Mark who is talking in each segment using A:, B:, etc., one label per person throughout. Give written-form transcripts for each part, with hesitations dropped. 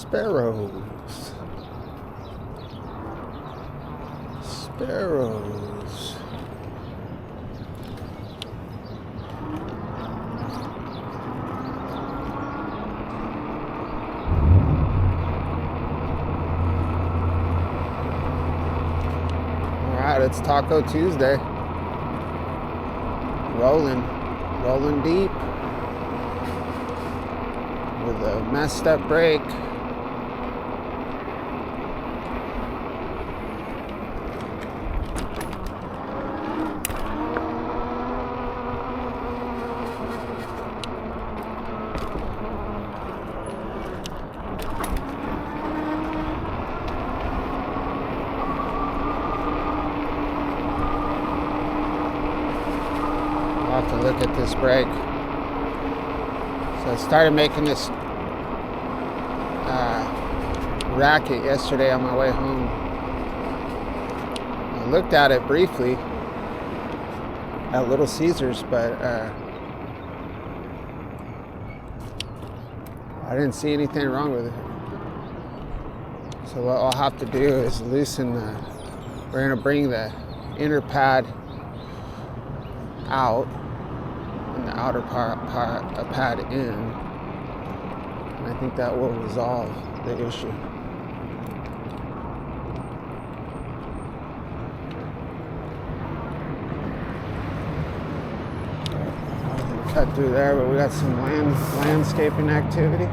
A: Sparrows. Sparrows. Alright, it's Taco Tuesday. Rolling deep with a messed up brake. I'll have to look at this brake. So I started making this racket yesterday on my way home. I looked at it briefly at Little Caesars, but I didn't see anything wrong with it. So what I'll have to do is loosen we're going to bring the inner pad out and the outer pad in, and I think that will resolve the issue. Cut through there, but we got some landscaping activity.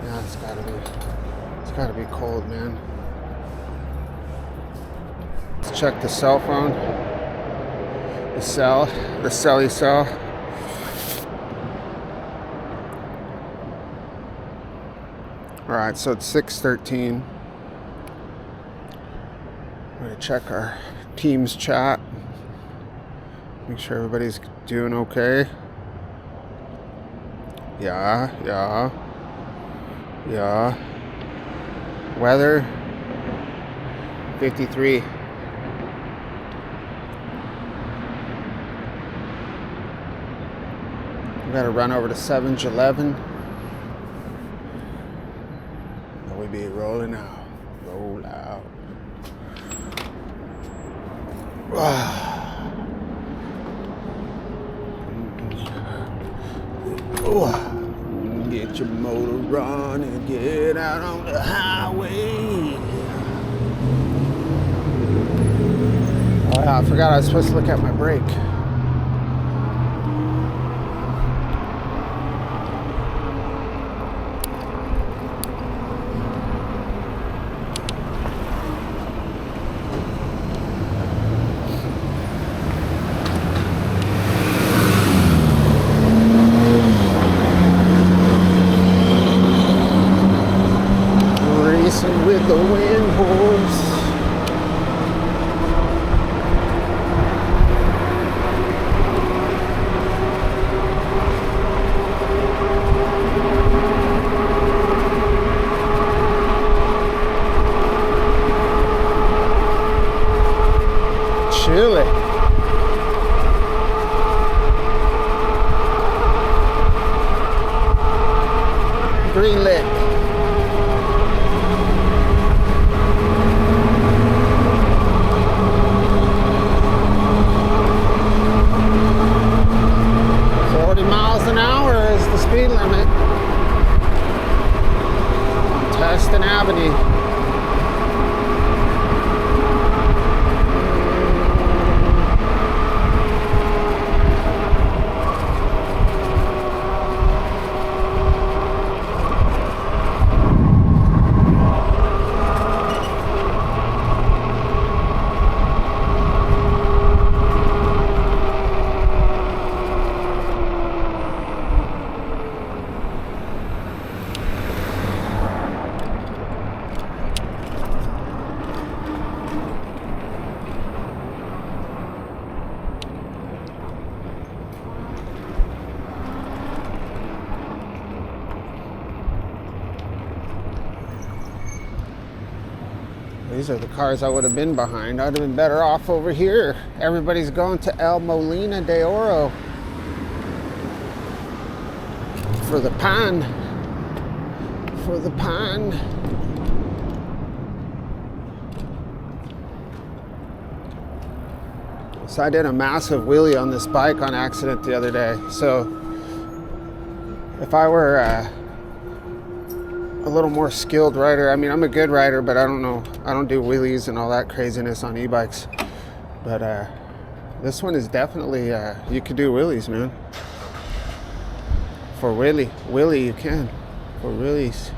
A: Yeah, it's gotta be cold, man. Let's check the cell phone. The celly cell. Alright, so it's 6:13. I'm gonna check our Teams chat. Make sure everybody's doing okay. Yeah. Weather 53. We gotta run over to 7-Eleven. We be rolling out. Roll out. Get your motor on and get out on the highway. Oh yeah, I forgot I was supposed to look at my brake. With the wind horse. Chilly. Green lit. Speed limit on Tustin Avenue. 40 these are the cars I would have been behind. I'd have been better off over here. Everybody's going to El Molino de Oro for the pan. For the pan. So I did a massive wheelie on this bike on accident the other day. So if I were a little more skilled rider, I mean, I'm a good rider, but I don't know, I don't do wheelies and all that craziness on e-bikes. But this one is definitely, you could do wheelies, man. For wheelie you can. For wheelies.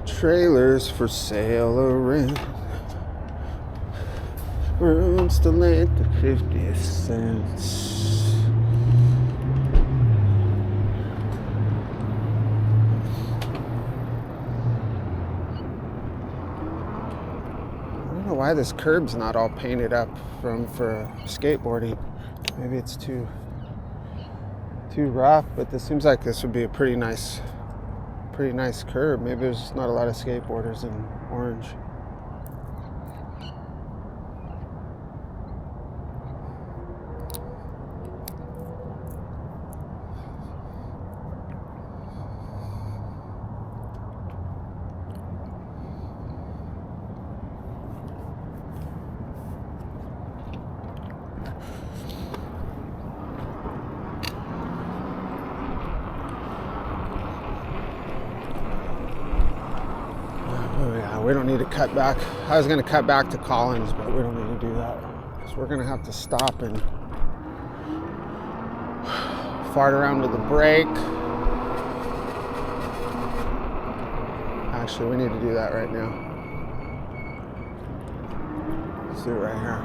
A: Trailers for sale or rent. Rooms to rent for 50 cents. I don't know why this curb's not all painted up for skateboarding. Maybe it's too rough, but this seems like this would be a pretty nice curb. Maybe there's just not a lot of skateboarders in Orange. We don't need to cut back. I was going to cut back to Collins, but we don't need to do that. So we're going to have to stop and fart around with the brake. Actually, we need to do that right now. Let's do it right here.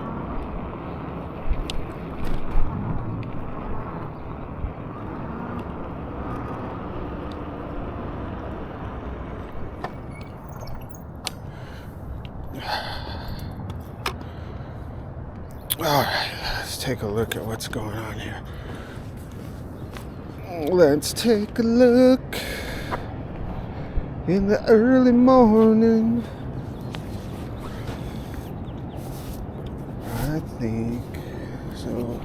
A: All right, let's take a look at what's going on here. Let's take a look in the early morning. I think so.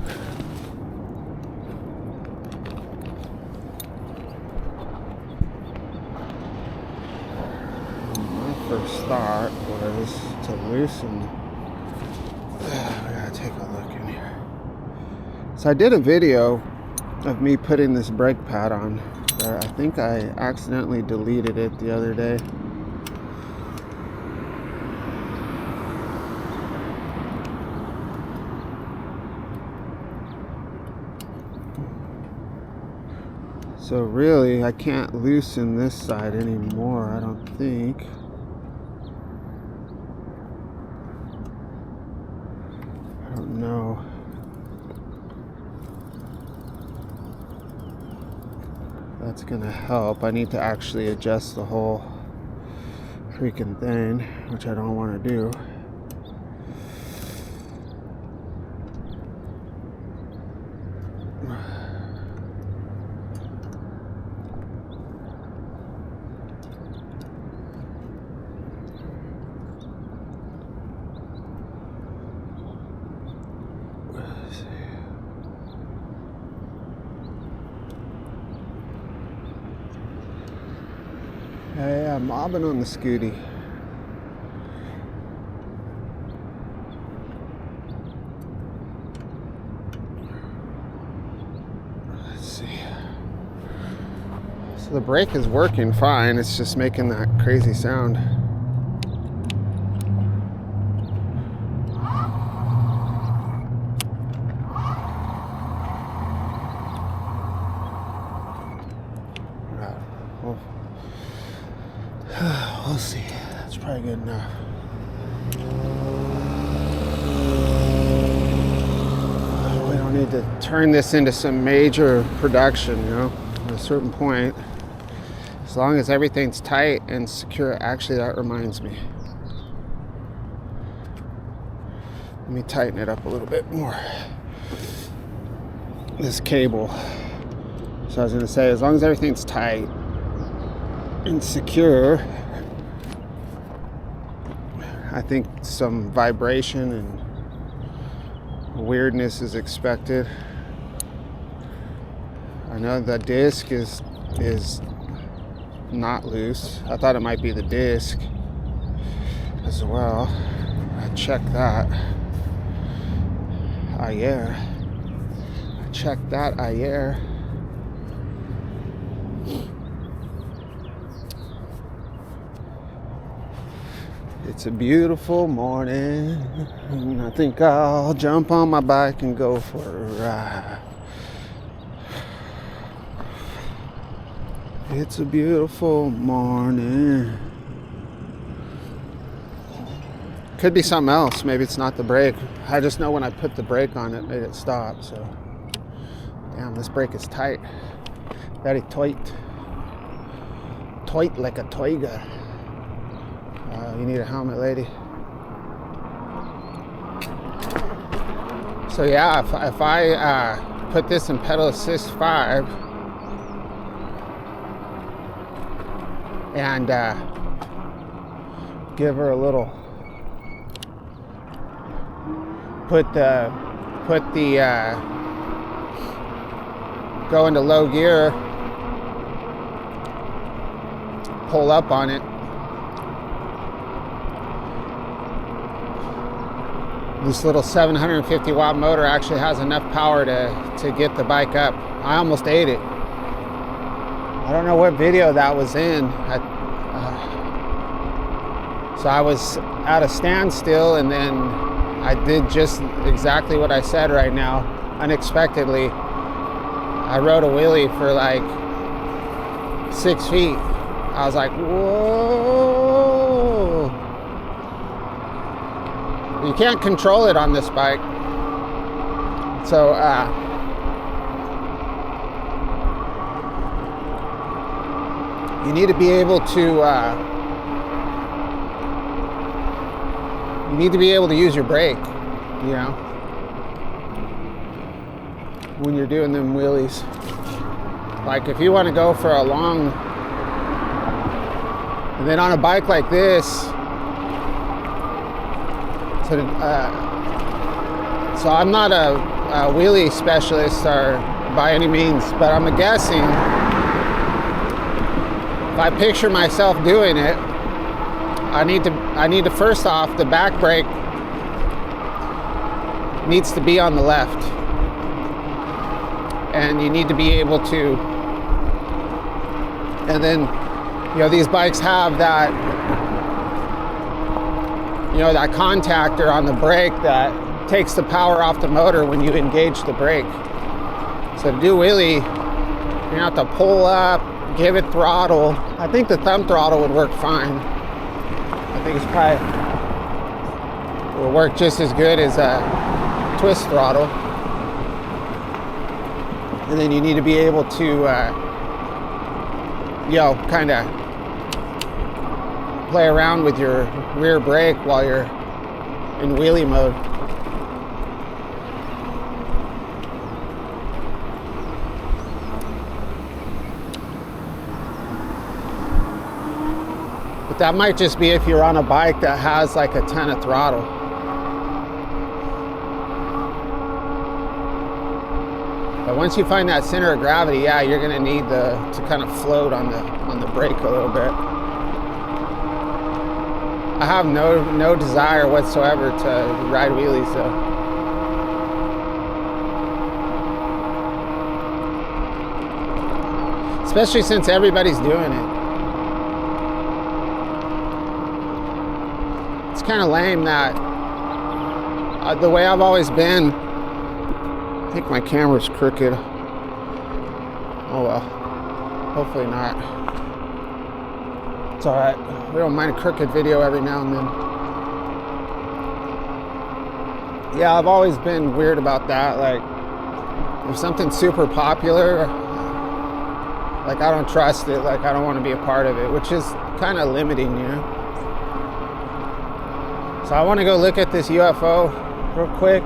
A: My first thought was to loosen. Take a look in here. So I did a video of me putting this brake pad on. I think I accidentally deleted it the other day. So really, I can't loosen this side anymore, I don't think. No. That's gonna help. I need to actually adjust the whole freaking thing, which I don't want to do. Hey, I'm mobbing on the scooty. Let's see. So the brake is working fine. It's just making that crazy sound. We'll see. That's probably good enough. We don't need to turn this into some major production, you know, at a certain point. As long as everything's tight and secure. Actually, that reminds me. Let me tighten it up a little bit more. This cable. So I was going to say, as long as everything's tight and secure, I think some vibration and weirdness is expected. I know the disc is not loose. I thought it might be the disc as well. I checked that. I checked that ayer. It's a beautiful morning, and I think I'll jump on my bike and go for a ride. It's a beautiful morning. Could be something else. Maybe it's not the brake. I just know when I put the brake on, it made it stop. So, damn, this brake is tight. Very tight. Tight like a tiger. You need a helmet, lady. So yeah, if I put this in pedal assist 5 and give her a little, put the go into low gear, pull up on it. This little 750 watt motor actually has enough power to get the bike up. I almost ate it. I don't know what video that was in. So I was at a standstill, and then I did just exactly what I said right now. Unexpectedly, I rode a wheelie for like 6 feet. I was like, whoa. You can't control it on this bike. So, you need to be able to, use your brake, you know, when you're doing them wheelies. Like if you want to go for a long, and then on a bike like this, so I'm not a wheelie specialist or by any means, but I'm guessing if I picture myself doing it, I need to first off, the back brake needs to be on the left, and you need to be able to, and then, you know, these bikes have that, you know, that contactor on the brake that takes the power off the motor when you engage the brake. So to do wheelie, you have to pull up, give it throttle. I think the thumb throttle would work fine. I think it's probably will work just as good as a twist throttle. And then you need to be able to, you know, kind of play around with your rear brake while you're in wheelie mode. But that might just be if you're on a bike that has like a ton of throttle. But once you find that center of gravity, yeah, you're gonna need to kind of float on the brake a little bit. I have no desire whatsoever to ride wheelies though. Especially since everybody's doing it. It's kind of lame that the way I've always been, I think my camera's crooked. Oh well, hopefully not. It's alright. We don't mind a crooked video every now and then. Yeah, I've always been weird about that. Like, if something's super popular, like I don't trust it, like I don't want to be a part of it, which is kind of limiting, you know. So I want to go look at this UFO real quick,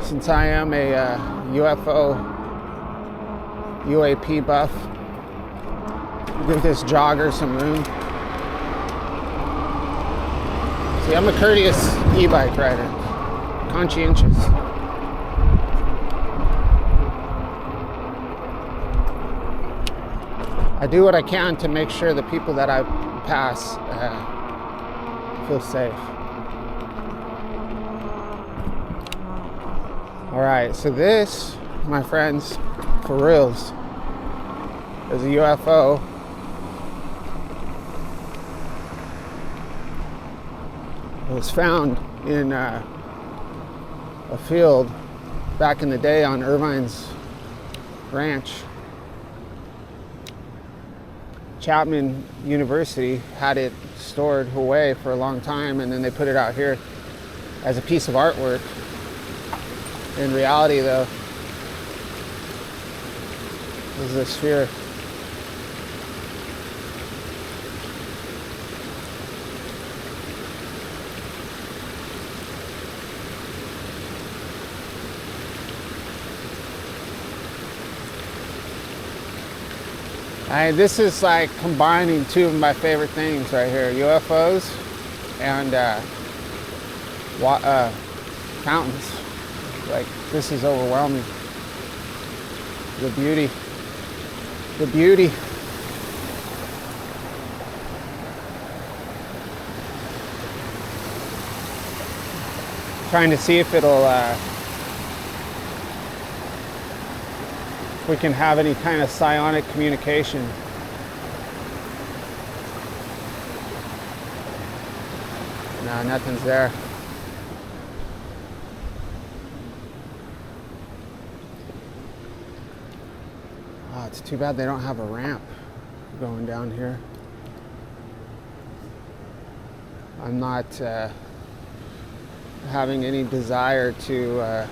A: since I am a UAP buff. Give this jogger some room. See, I'm a courteous e-bike rider, conscientious. I do what I can to make sure the people that I pass feel safe. All right, so this, my friends, for reals, is a UFO. It was found in a field back in the day on Irvine's ranch. Chapman University had it stored away for a long time, and then they put it out here as a piece of artwork. In reality, though, this is a sphere. This is like combining two of my favorite things right here: UFOs and fountains. Like, this is overwhelming. The beauty. The beauty. Trying to see if it'll, if we can have any kind of psionic communication. No, nothing's there. Oh, it's too bad they don't have a ramp going down here. I'm not having any desire to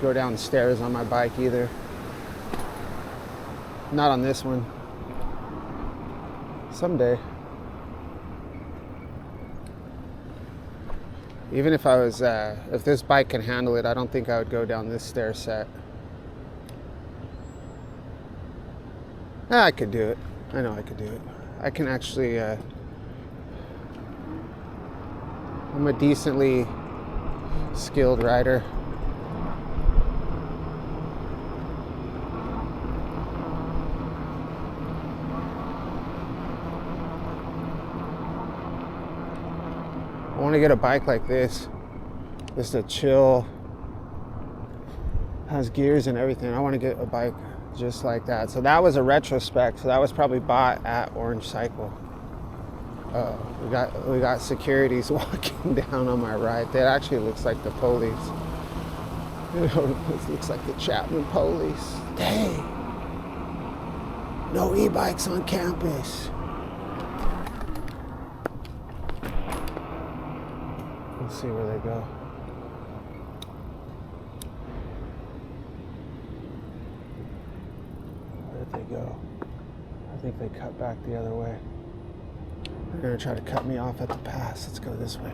A: go downstairs on my bike either. Not on this one. Someday. Even if I was, if this bike can handle it, I don't think I would go down this stair set. I could do it. I know I could do it. I can actually, I'm a decently skilled rider. I want to get a bike like this, just a chill, has gears and everything. I want to get a bike just like that. So that was a retrospect. So that was probably bought at Orange Cycle. We got securities walking down on my right. That actually looks like the police. It looks like the Chapman police. Dang. No e-bikes on campus. Let's see where they go. Where did they go? I think they cut back the other way. They're gonna try to cut me off at the pass. Let's go this way.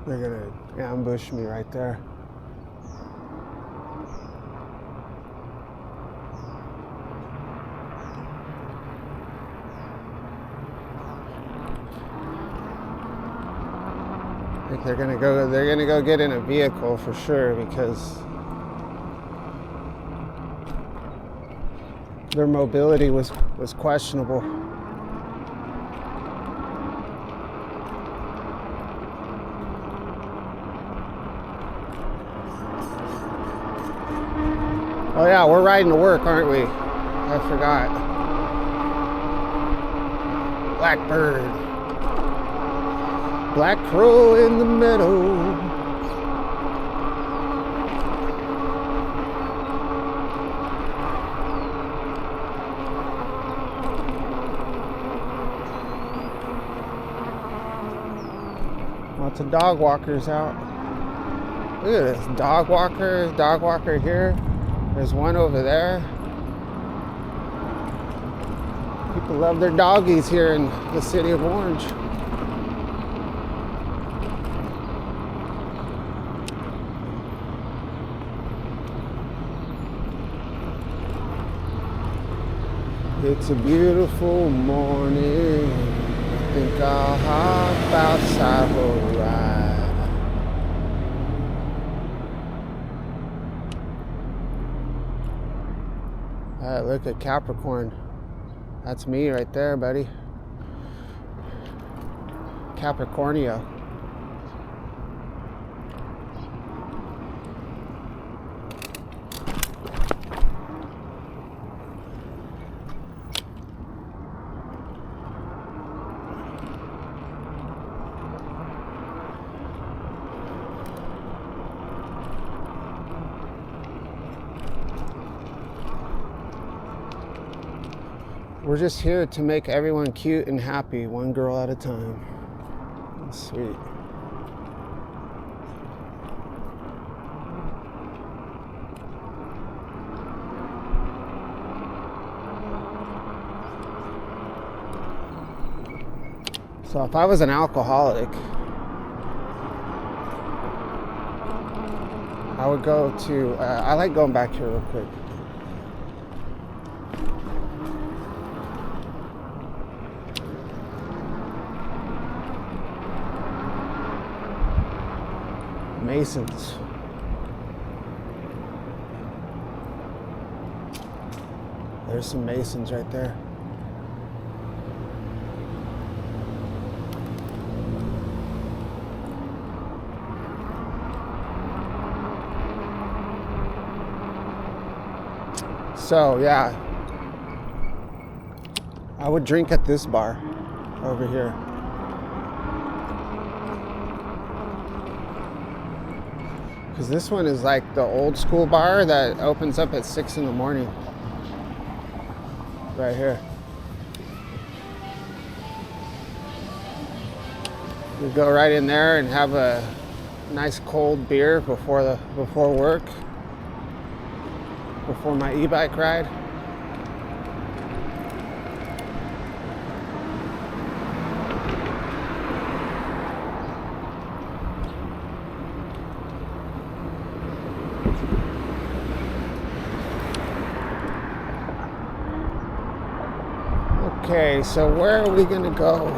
A: They're gonna ambush me right there. I think they're gonna go get in a vehicle for sure, because their mobility was questionable. Oh Oh yeah, we're riding to work, aren't we? I forgot. Blackbird. Black crow in the meadow. Lots of dog walkers out. Look at this, dog walker here. There's one over there. People love their doggies here in the city of Orange. It's a beautiful morning. I think I'll hop outside for a ride. Look at Capricorn. That's me right there, buddy. Capricornio. We're just here to make everyone cute and happy, one girl at a time. Sweet. So if I was an alcoholic, I would go to, I like going back here real quick. Masons. There's some Masons right there. So yeah, I would drink at this bar over here. Because this one is like the old school bar that opens up at 6 in the morning. Right here. We go right in there and have a nice cold beer before work. Before my e-bike ride. Okay, so where are we gonna go?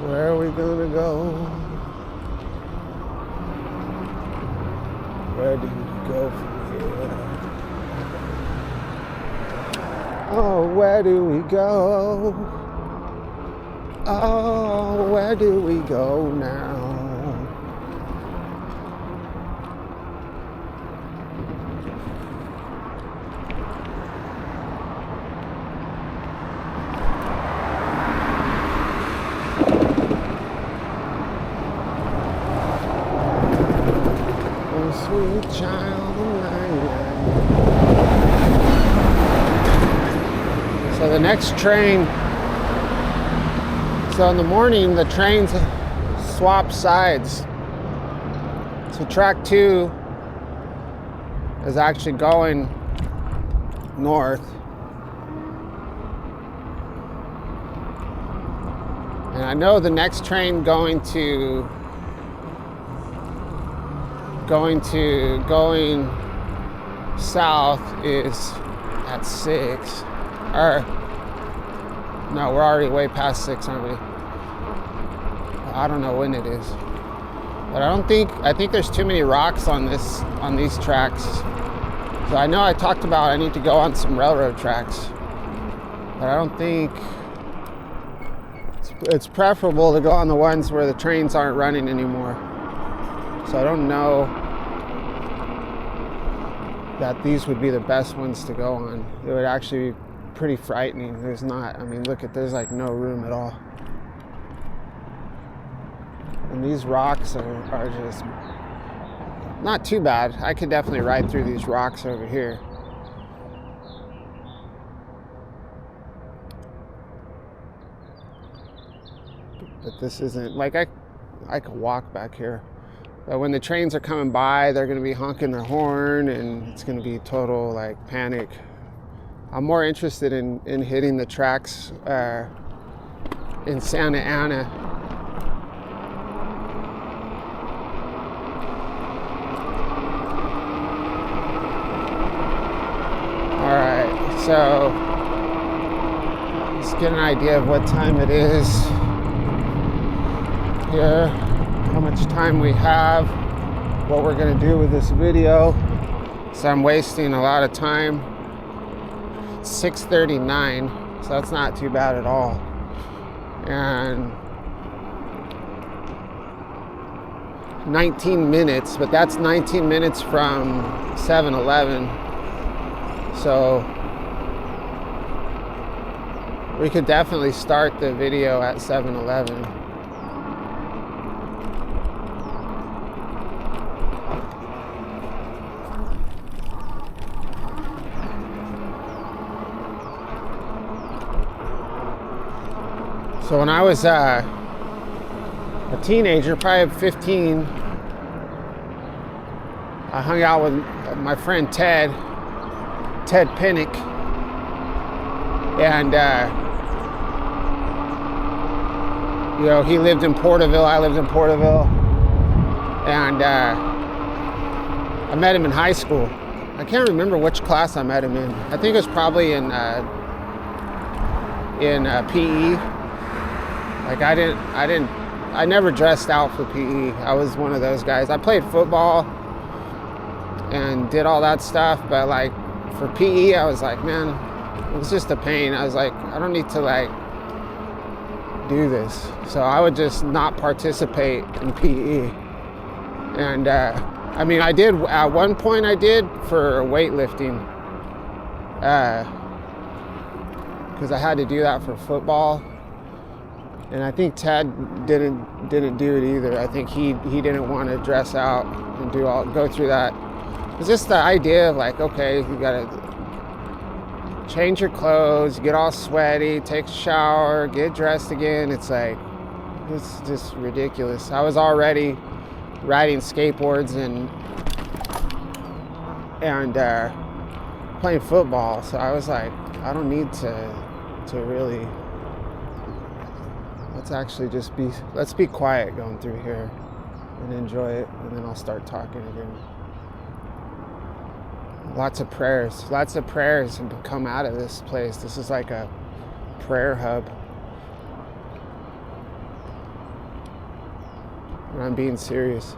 A: Where are we gonna go? Where do we go from here? Oh, where do we go? Oh, where do we go now? Sweet child of mine. So the next train, so in the morning the trains swap sides. So track 2 is actually going north. And I know the next train going south is at 6. Or no, we're already way past 6, aren't we? I don't know when it is, but I think there's too many rocks on these tracks. So I know I talked about I need to go on some railroad tracks, but I don't think it's preferable to go on the ones where the trains aren't running anymore. So I don't know that these would be the best ones to go on. It would actually be pretty frightening. There's not, I mean, look at, there's like no room at all. And these rocks are just not too bad. I could definitely ride through these rocks over here. But this isn't, like, I could walk back here. But when the trains are coming by, they're going to be honking their horn, and it's going to be total, like, panic. I'm more interested in hitting the tracks in Santa Ana. All right, so let's get an idea of what time it is here, how much time we have, what we're gonna do with this video. So I'm wasting a lot of time. 6:39, so that's not too bad at all. And 19 minutes, but that's 19 minutes from 7-Eleven. So we could definitely start the video at 7-Eleven. So when I was a teenager, probably 15, I hung out with my friend Ted Pinnick, and you know, he lived in Porterville, I lived in Porterville, and I met him in high school. I can't remember which class I met him in. I think it was probably in PE. Like I never dressed out for PE. I was one of those guys. I played football and did all that stuff, but like for PE, I was like, man, it was just a pain. I was like, I don't need to like do this. So I would just not participate in PE. And I mean, I did, at one point I did for weightlifting, because I had to do that for football. And I think Ted didn't do it either. I think he didn't want to dress out and go through that. It's just the idea of like, okay, you gotta change your clothes, get all sweaty, take a shower, get dressed again. It's like, it's just ridiculous. I was already riding skateboards and playing football, so I was like, I don't need to really. Let's be quiet going through here and enjoy it, and then I'll start talking again. Lots of prayers have come out of this place. This is like a prayer hub. And I'm being serious.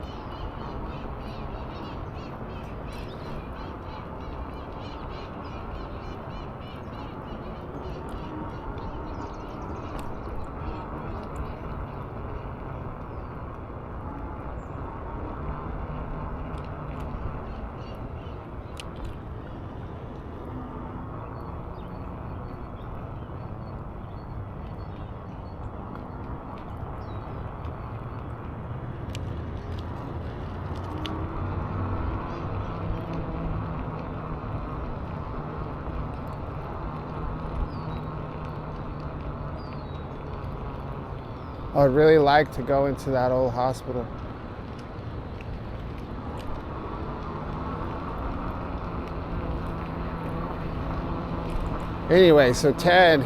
A: I would really like to go into that old hospital. Anyway, so Ted,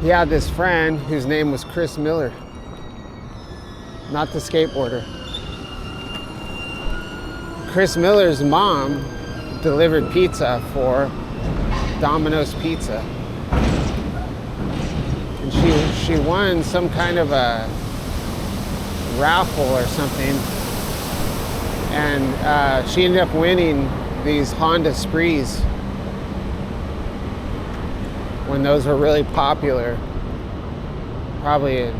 A: he had this friend whose name was Chris Miller, not the skateboarder. Chris Miller's mom delivered pizza for Domino's Pizza. And she won some kind of a raffle or something, and she ended up winning these Honda Sprees when those were really popular, probably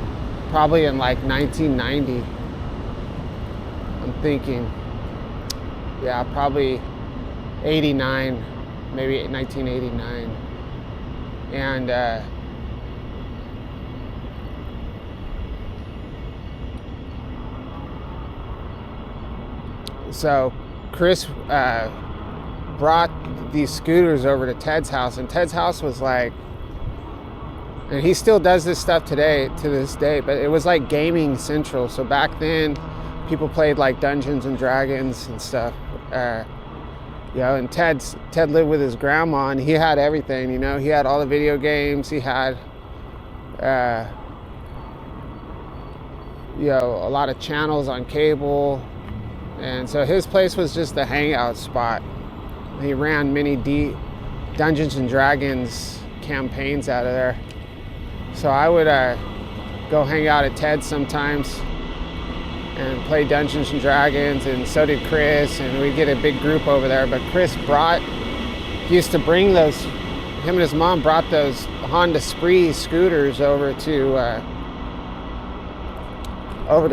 A: probably in like 1990. I'm thinking, yeah, probably 89, maybe 1989. And so Chris brought these scooters over to Ted's house, and Ted's house was like, and he still does this stuff today, to this day, but it was like gaming central. So back then, people played like Dungeons and Dragons and stuff. You know, and Ted lived with his grandma, and he had everything. You know, he had all the video games. He had, you know, a lot of channels on cable, and so his place was just a hangout spot. He ran many Dungeons and Dragons campaigns out of there. So I would go hang out at Ted's sometimes and play Dungeons and Dragons, and so did Chris, and we'd get a big group over there. But Chris used to bring those, him and his mom brought those Honda Spree scooters over to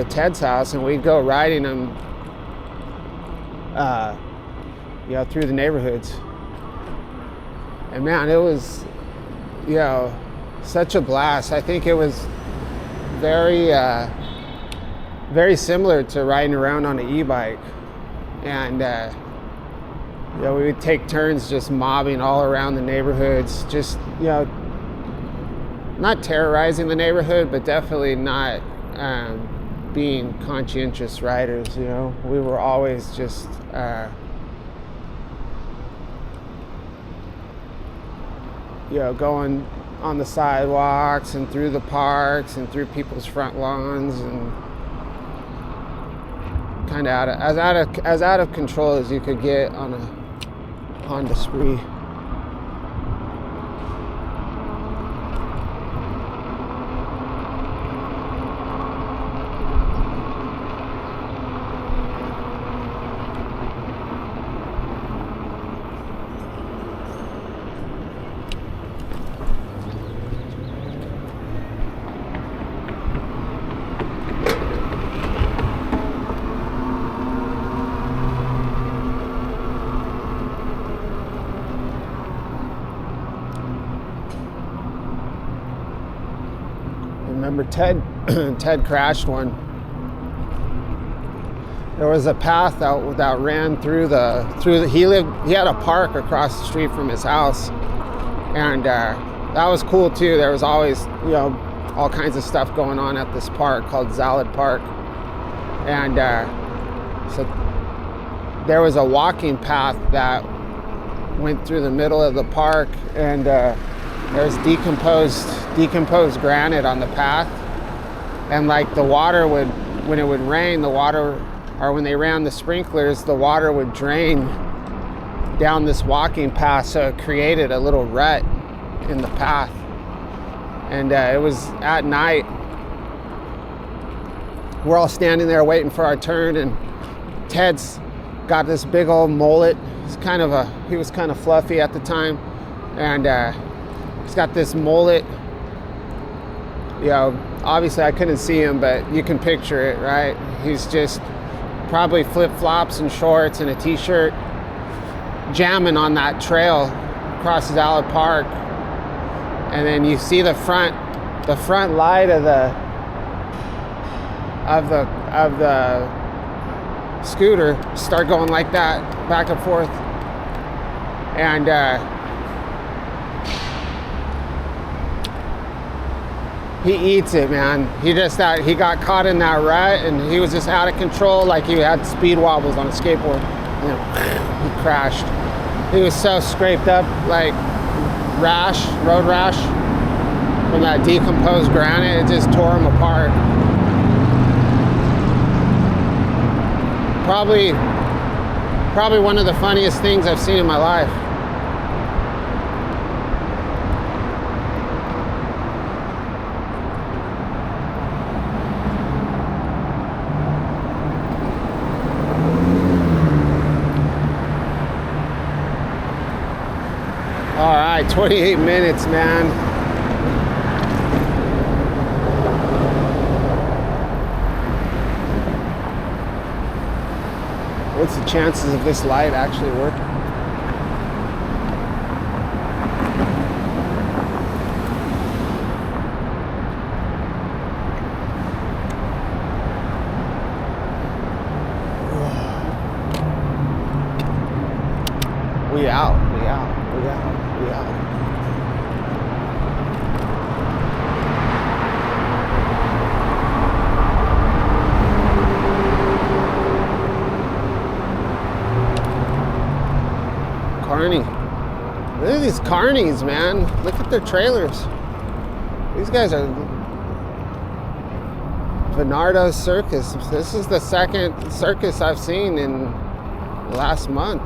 A: Ted's house, and we'd go riding them, you know, through the neighborhoods. And man, it was, you know, such a blast. I think it was very similar to riding around on an e-bike. And you know, we would take turns just mobbing all around the neighborhoods, just, you know, not terrorizing the neighborhood, but definitely not being conscientious riders. You know, we were always just you know, going on the sidewalks and through the parks and through people's front lawns, and kind of as out of control as you could get on a Honda Spree. Remember Ted crashed one. There was a path that ran through he had a park across the street from his house, and that was cool too. There was always, you know, all kinds of stuff going on at this park called Zalad Park, and so there was a walking path that went through the middle of the park, and there's decomposed granite on the path, and like the water would, when it would rain, the water, or when they ran the sprinklers, the water would drain down this walking path, so it created a little rut in the path. And it was at night. We're all standing there waiting for our turn, and Ted's got this big old mullet. He was kind of fluffy at the time, and he's got this mullet. You know, obviously I couldn't see him, but you can picture it, right? He's just probably flip-flops and shorts and a t-shirt, jamming on that trail across Zalad Park. And then you see the front light of the scooter start going like that, back and forth. And he eats it, man. He got caught in that rut, and he was just out of control, like he had speed wobbles on a skateboard, and then he crashed. He was so scraped up, like road rash from that decomposed granite. It just tore him apart. Probably one of the funniest things I've seen in my life. All right, 28 minutes, man. What's the chances of this light actually working? We out. Carney. Look at these carnies, man. Look at their trailers. These guys are Bernardo's Circus. This is the second circus I've seen in the last month.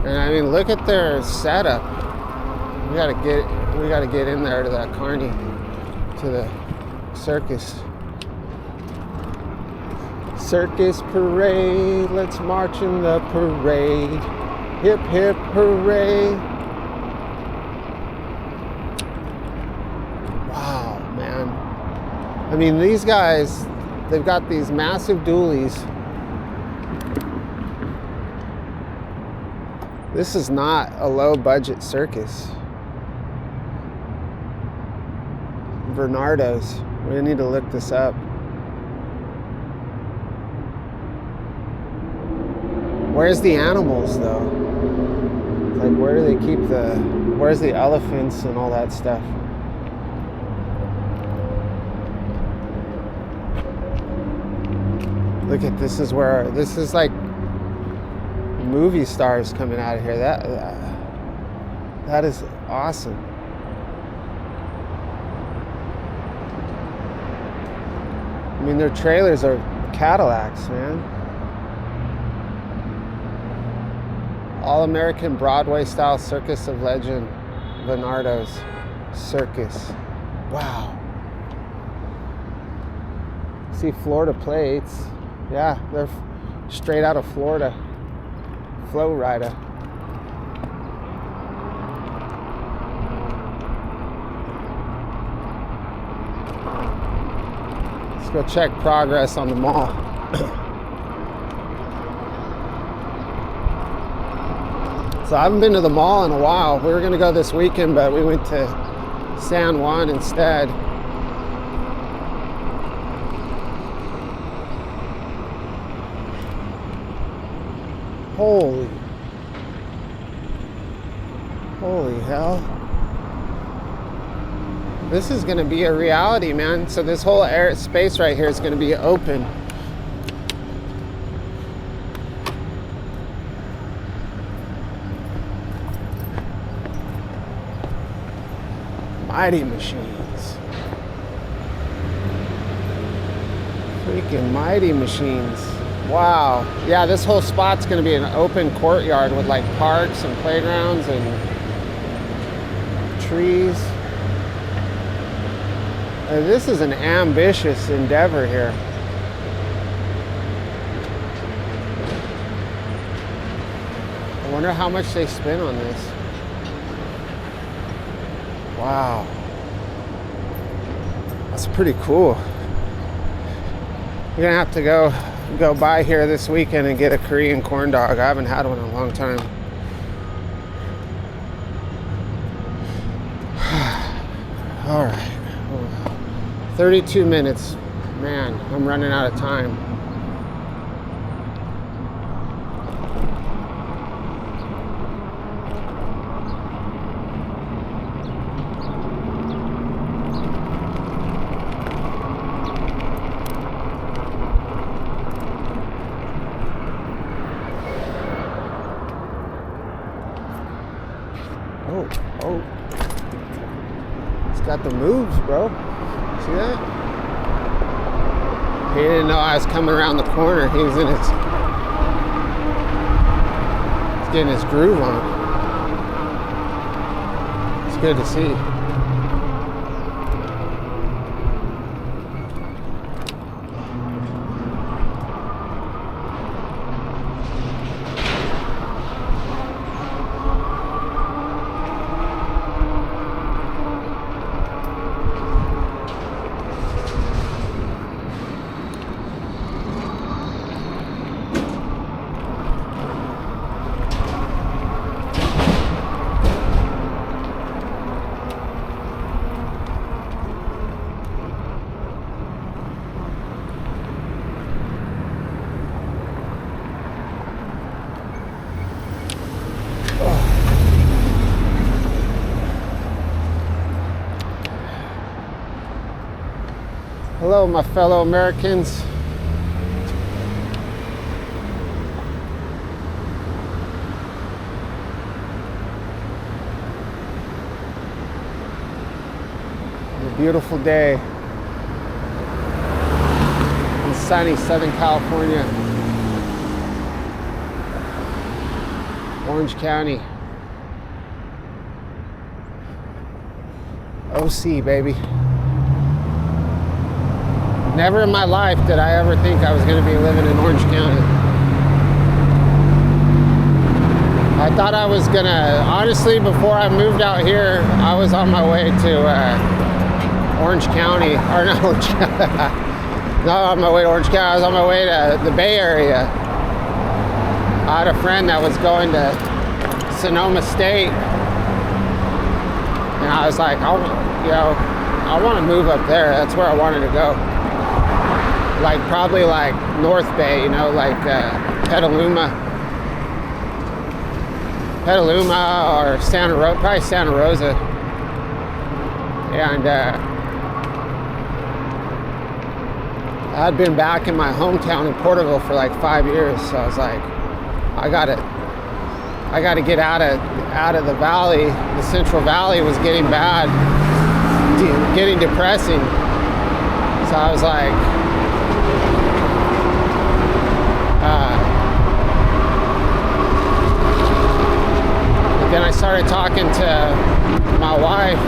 A: And I mean, look at their setup. We gotta get in there to that carny, to the circus. Circus parade, let's march in the parade. Hip hip hooray. Wow, man. I mean, these guys, they've got these massive dualies. This is not a low budget circus. Bernardo's. We need to look this up. Where's the animals though? Like, where do they keep where's the elephants and all that stuff? Look at this is like movie stars coming out of here. That is awesome. I mean, their trailers are Cadillacs, man. All-American Broadway-style Circus of Legend, Bernardo's Circus. Wow. See Florida plates. Yeah, they're straight out of Florida. Flow rider. Let's go check progress on the mall. So I haven't been to the mall in a while. We were gonna go this weekend, but we went to San Juan instead. Holy hell. This is gonna be a reality, man. So this whole space right here is gonna be open. Mighty machines. Freaking mighty machines. Wow. Yeah, this whole spot's gonna be an open courtyard with like parks and playgrounds and trees. And this is an ambitious endeavor here. I wonder how much they spent on this. Wow. That's pretty cool. We're gonna have to go by here this weekend and get a Korean corn dog. I haven't had one in a long time. All right. 32 minutes. Man, I'm running out of time. Oh. It's got the moves, bro. See that? He didn't know I was coming around the corner. He was he's getting his groove on. It's good to see. Hello, my fellow Americans. A beautiful day in sunny Southern California, Orange County. OC, baby. Never in my life did I ever think I was going to be living in Orange County. I thought I was going to, honestly, before I moved out here, I was on my way to Orange County, or not Orange County, not on my way to Orange County, I was on my way to the Bay Area. I had a friend that was going to Sonoma State, and I was like, I want to move up there. That's where I wanted to go. Like probably like North Bay, like Petaluma or Santa Rosa, probably Santa Rosa. And I'd been back in my hometown in Porterville for like 5 years, so I was like, I gotta get out of the valley. The Central Valley was getting bad, getting depressing. So I was like, then I started talking to my wife.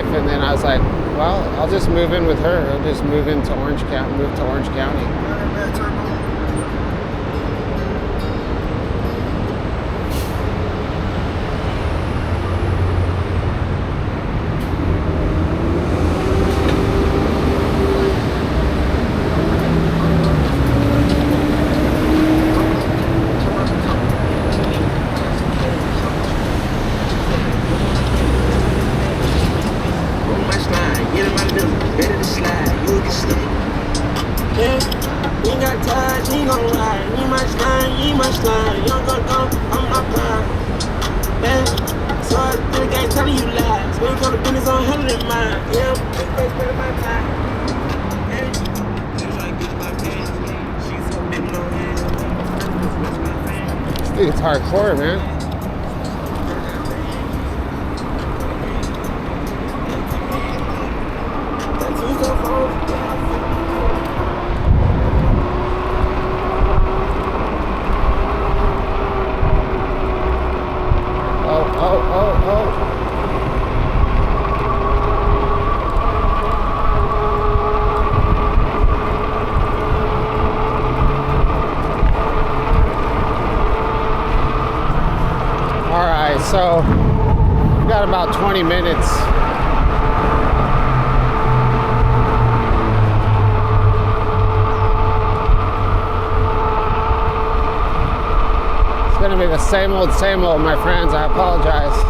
A: And then I was like, well, I'll just move in with her. I'll just move to Orange County. Dude, it's hardcore, man. Oh. So, we've got about 20 minutes. It's gonna be the same old, my friends. I apologize.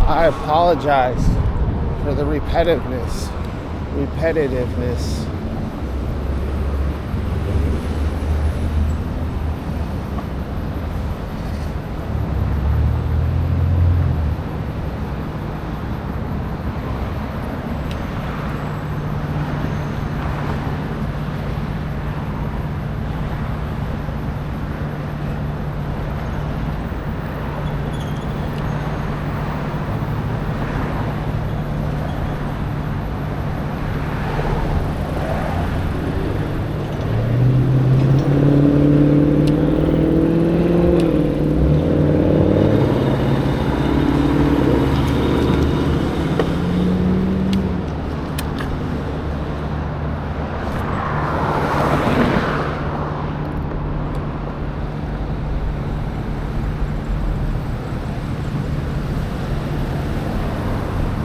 A: I apologize for the repetitiveness.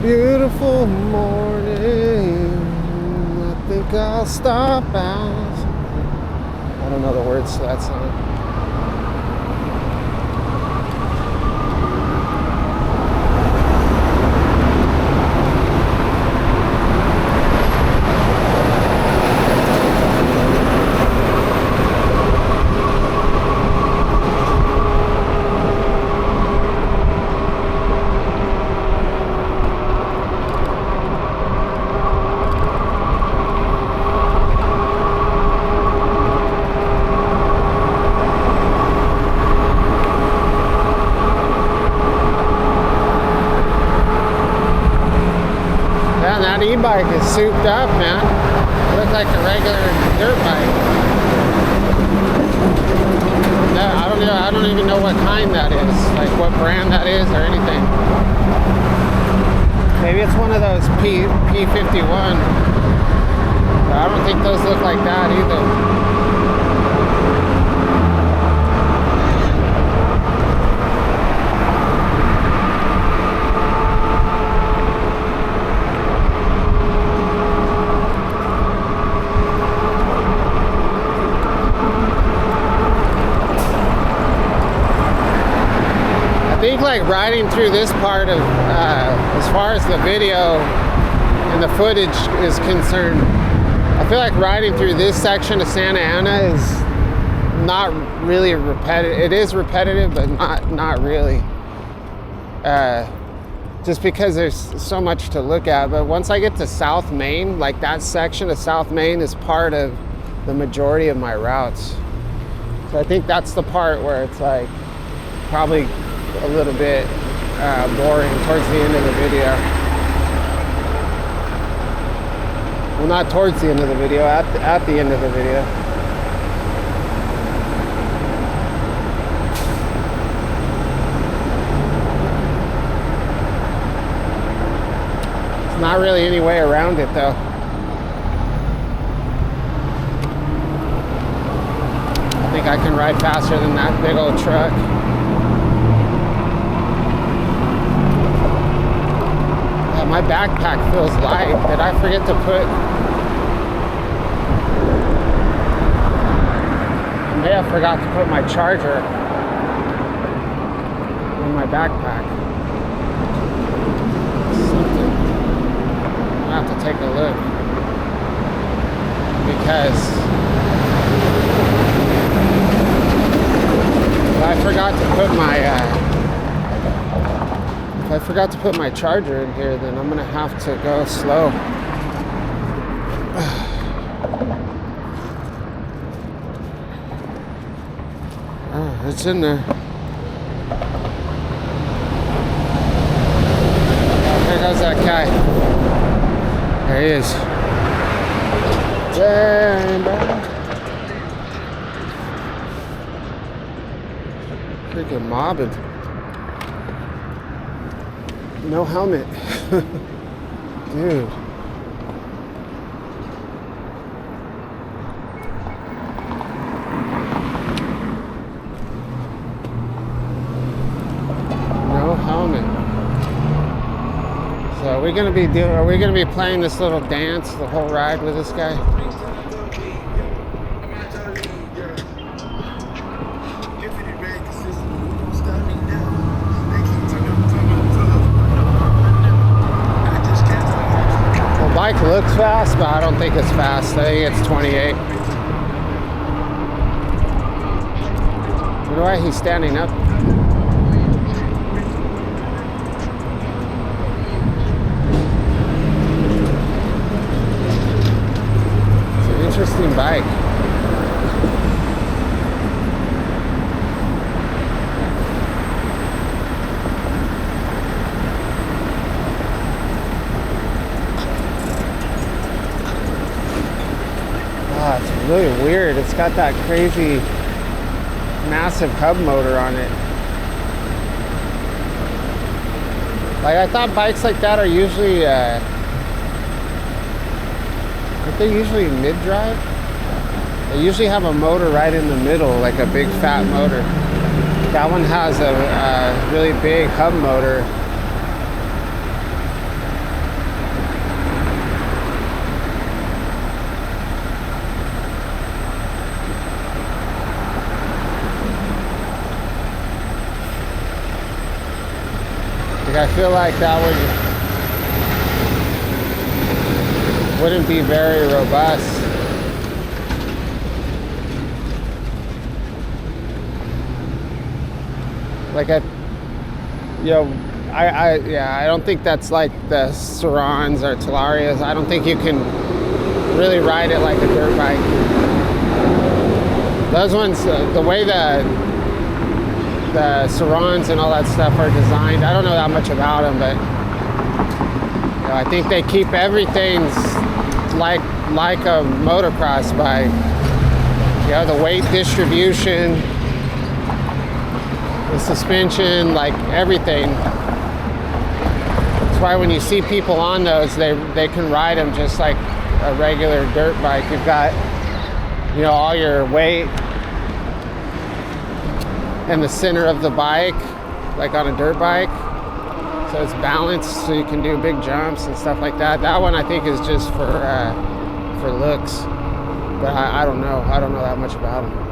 A: Beautiful morning, I think I'll stop out. I don't know the words to that song. that e-bike is souped up, man. It looks like a regular dirt bike. I don't even know what kind that is, like what brand that is or anything. Maybe it's one of those P51. But I don't think those look like that either. I think like riding through this part of, as far as the video and the footage is concerned, I feel like riding through this section of Santa Ana is not really repetitive. It is repetitive, but not really. Just because there's so much to look at. But once I get to South Main, like that section of South Main is part of the majority of my routes. So I think that's the part where it's like probably a little bit boring towards the end of the video. Well, not towards the end of the video, at the end of the video. There's not really any way around it though. I think I can ride faster than that big old truck. My backpack feels light. Did I forget to put... I may have forgot to put my charger in my backpack. Something. I'll have to take a look. Because I forgot to put my... If I forgot to put my charger in here, then I'm gonna have to go slow. Oh, it's in there. Oh, there goes that guy. There he is. Dang, bro. Freaking mobbing. No helmet. Dude. No helmet. So are we gonna be playing this little dance the whole ride with this guy? Bike looks fast, but I don't think it's fast. I think it's 28. Why he's standing up? It's an interesting bike. It's really weird. It's got that crazy massive hub motor on it. Like I thought bikes like that are usually aren't they usually mid-drive? They usually have a motor right in the middle, like a big fat motor. That one has a really big hub motor. I feel like that wouldn't be very robust. Like I don't think that's like the Surons or Talarias. I don't think you can really ride it like a dirt bike. Those ones, the way the Surons and all that stuff are designed, I don't know that much about them, but So I think they keep everything like a motocross bike. You know, the weight distribution, the suspension, like everything. That's why when you see people on those, they can ride them just like a regular dirt bike. You've got, you know, all your weight in the center of the bike, like on a dirt bike. So it's balanced, so you can do big jumps and stuff like that. That one I think is just for looks, but I don't know. I don't know that much about them.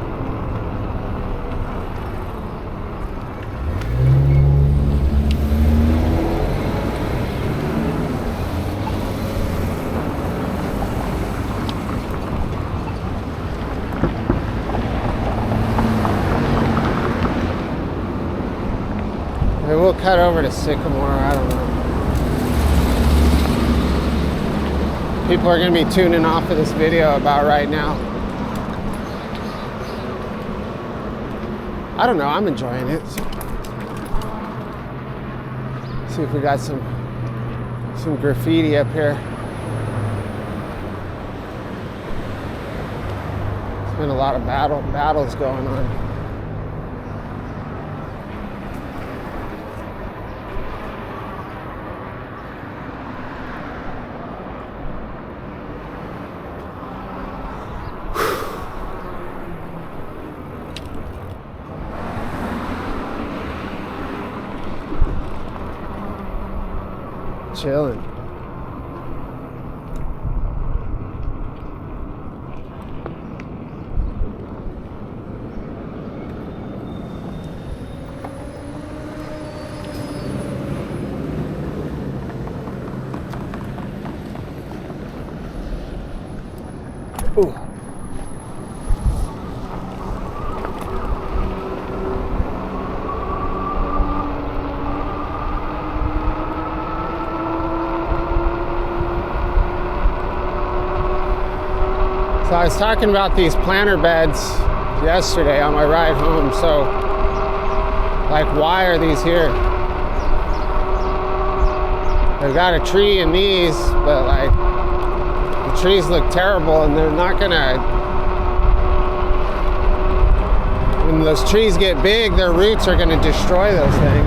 A: Maybe we'll cut over to Sycamore. I don't know. People are going to be tuning off of this video about right now. I don't know. I'm enjoying it. See if we got some graffiti up here. There's been a lot of battles going on. Chilling. Ooh. So I was talking about these planter beds yesterday on my ride home. So, like, why are these here? They've got a tree in these, but like, the trees look terrible and they're not gonna, when those trees get big, their roots are gonna destroy those things.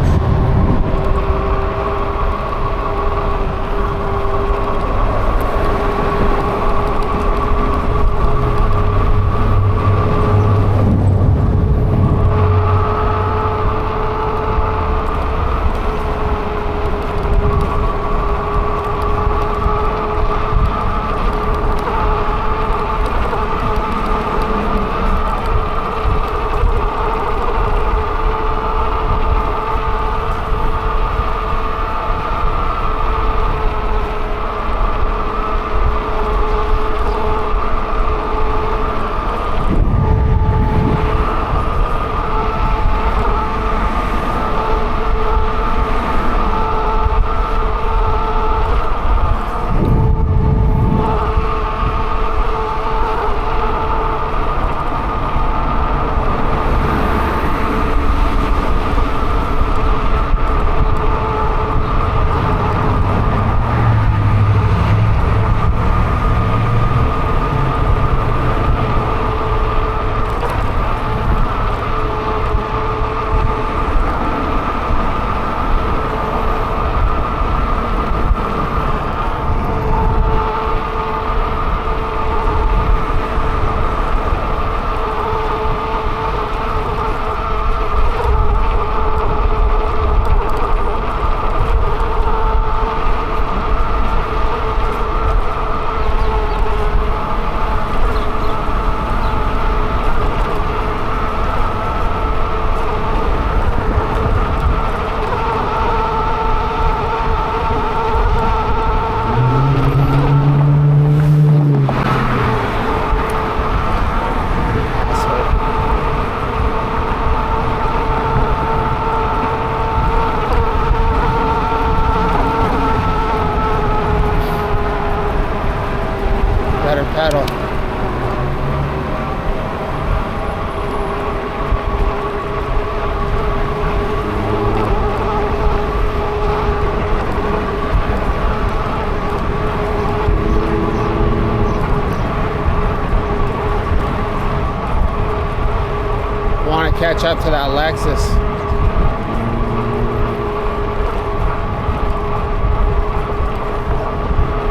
A: catch up to that Lexus.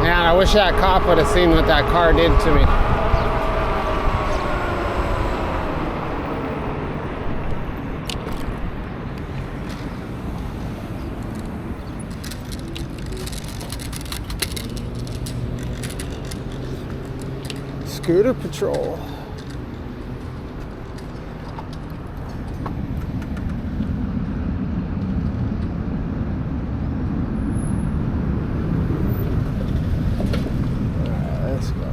A: Man, I wish that cop would have seen what that car did to me. Scooter patrol. Let's go.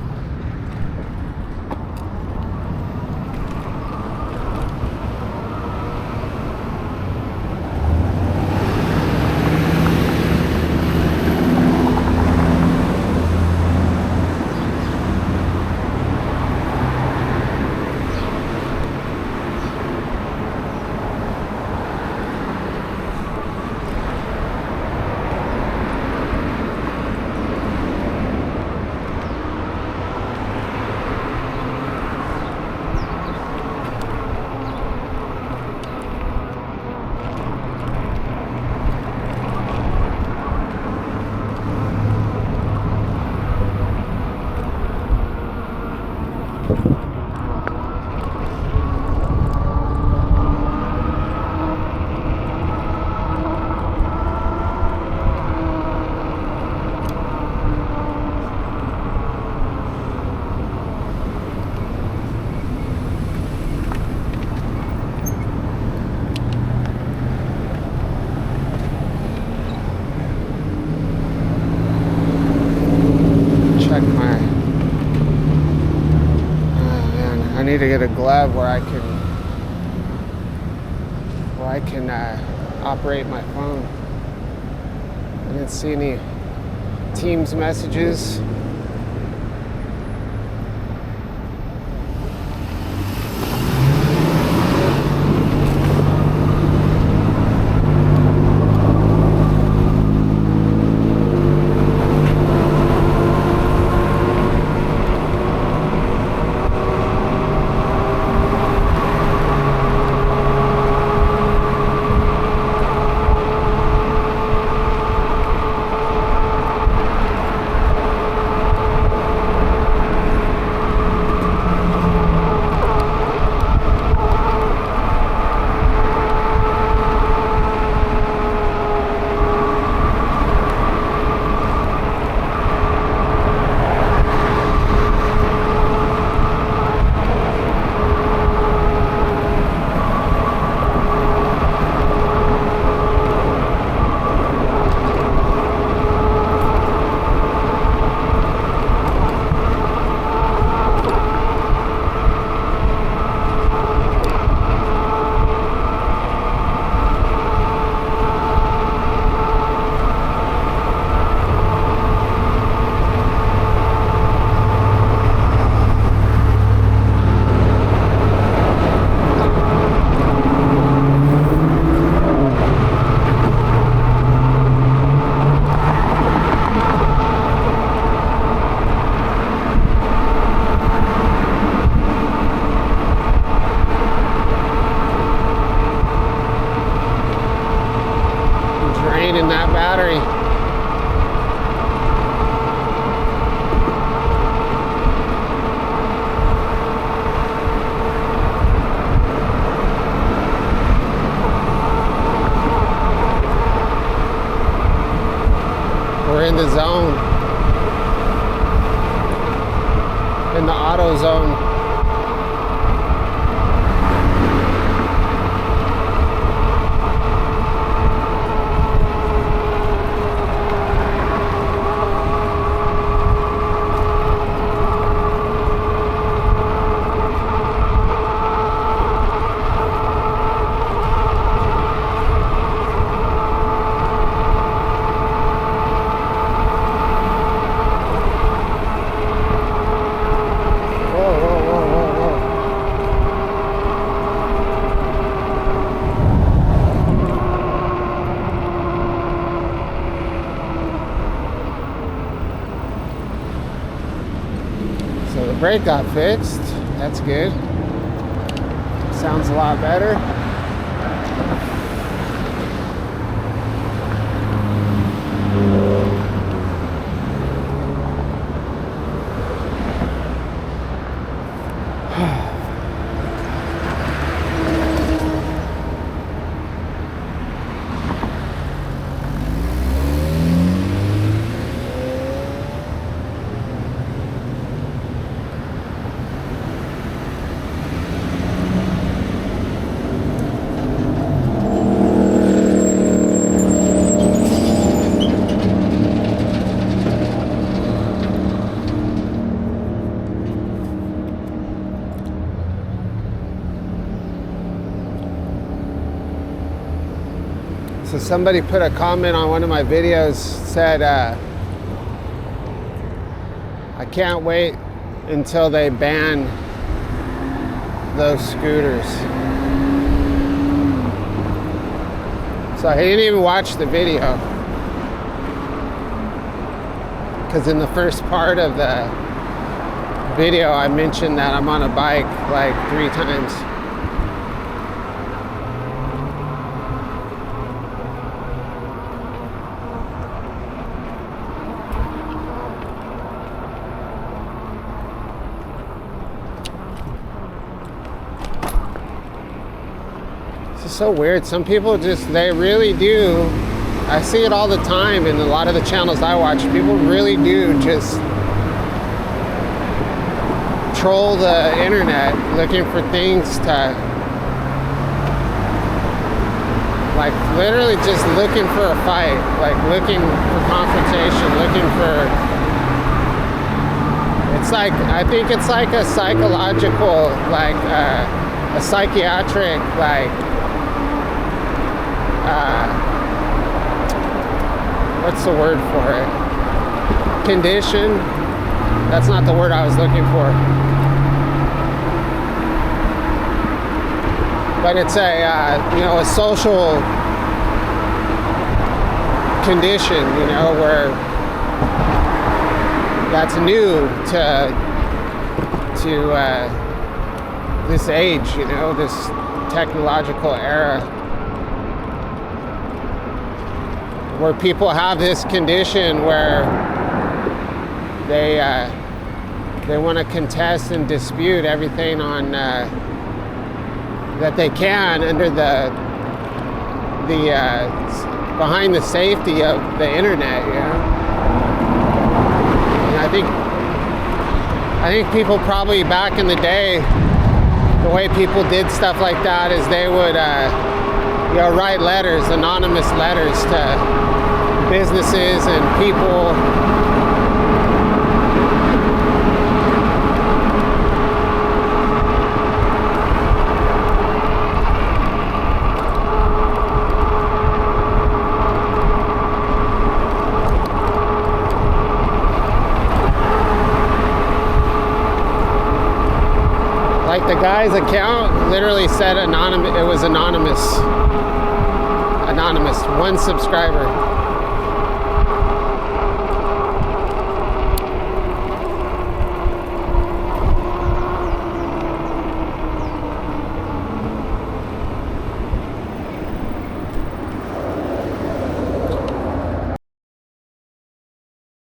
A: I need to get a glove where I can operate my phone. I didn't see any Teams messages. In that battery. We're in the zone, in the auto zone. Brake got fixed. That's good. Sounds a lot better. So somebody put a comment on one of my videos, said, I can't wait until they ban those scooters. So I didn't even watch the video, because in the first part of the video I mentioned that I'm on a bike like 3 times. It's so weird. Some people they really do. I see it all the time in a lot of the channels I watch. People really do just troll the internet looking for things to, like, literally just looking for a fight, like looking for confrontation, looking for, it's like, I think it's like a psychological, like a psychiatric, like, what's the word for it? Condition? That's not the word I was looking for. But it's a, you know, a social condition, you know, where that's new to this age, you know, this technological era, where people have this condition where they want to contest and dispute everything on that they can under the behind the safety of the internet, you know. And I think people probably back in the day, the way people did stuff like that is they would you know, write letters, anonymous letters to businesses and people. Like the guy's account literally said anonymous, it was anonymous, 1 subscriber.